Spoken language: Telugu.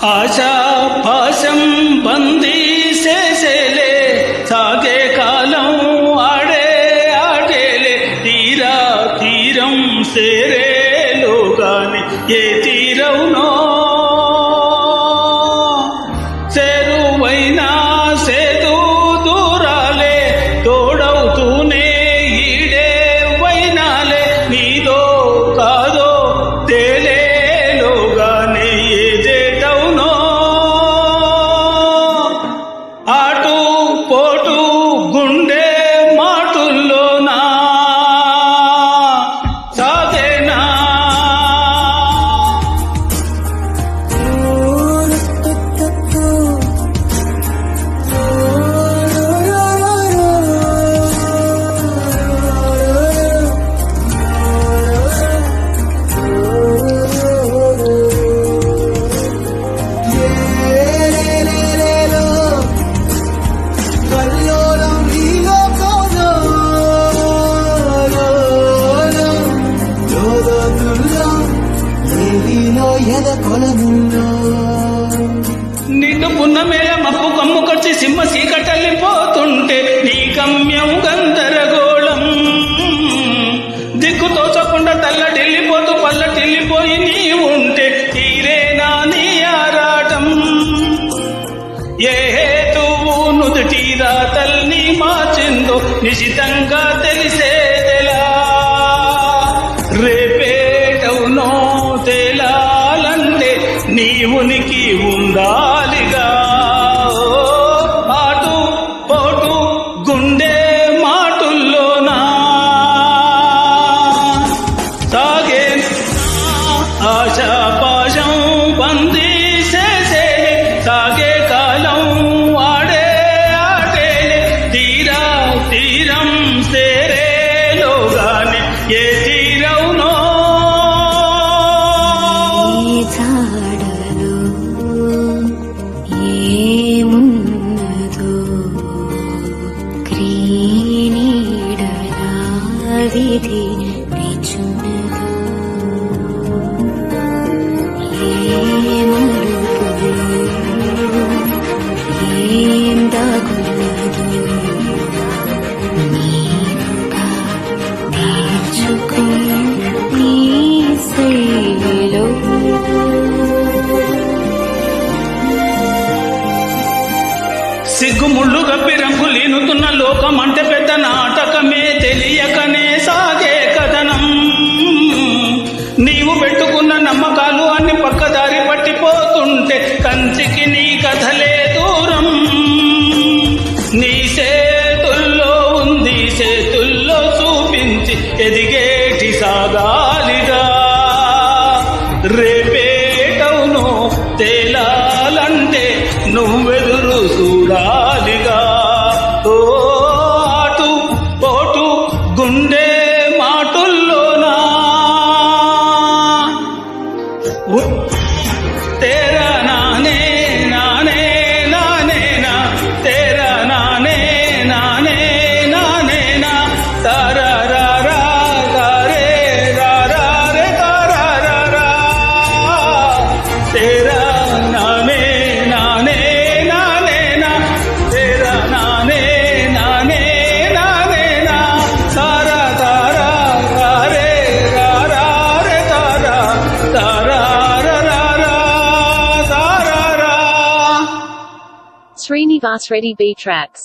ఆశా పాశం బందీ చేసేలే సాగే కాలం ఆడే ఆటేలే తీరా తీరం సేరేలో గాని ఏ తీరవునో చేరువైనా సేతు దూరాలే తోడవుతూనే ఈడే వైనాలే నీదో కాదో తేలేలోగానే ఏదేటవునో ఆటు పోటు గుండె మాటుల్లోనా సాగేనా నిన్ను పున్నమేళ మప్పు కమ్ము ఖర్చి సింహ సీకటల్లిపోతుంటే నీ గమ్యం గందరగోళం దిక్కు తోచకుండా తల్లడిల్లిపోతూ పల్లటిల్లిపోయి నీ ఉంటే తీరేనా నీ ఆరాటం ఏ హేతువు నుదుటి రాతల్ని మార్చిందో నిశితంగా తెలిసేదెలా రేపేటవునో తేలాలంటే నీ ఉనికి ఉండాలిగా ఆటు పోటు గుండె మాటుల్లోనా సాగే ఆశా పాశం బందీ చేసే సాగే కాలం ఆడే ఆటేలే తీరా తీరం సేరేలోగానే ఏ తీరవునో చాడలో ఏమున్నదో క్రీనీడలా విధి నిచున్నదో ఏమరుపులో ఏం దాగున్నదో నీవుగా నేర్చుకో నీ శైలిలో సిగ్గుముళ్ళు గప్పి రంగు లీనుతున్న లోకం అంటే పెద్ద నాటకమే తెలియకనే సాగే కథనం నీవు పెట్టుకున్న నమ్మకాలు అన్ని పక్కదారి పట్టిపోతుంటే కంచికి నీ కథలే దూరం నీ చేతుల్లో ఉంది చేతుల్లో చూపించి ఎదిగేటి సాగాలిగా రేపేటవును తేలాలంటే నువ్వెదురు చూడాలిగా ఓ ఆటు పోటు గుండె మాటుల్లోనా తేరా నానే నానే నానే నా తేరా నానే నానే నానే నా తారా రా రా తారే రా రా రే తారా రా రా తేరా నానే నానే నానే నా తేరా నానే నానే నానే నా తారా తారా తారే రా రా రే తారా తారా రా రా రా తారా రా Srinivas Reddy B Tracks.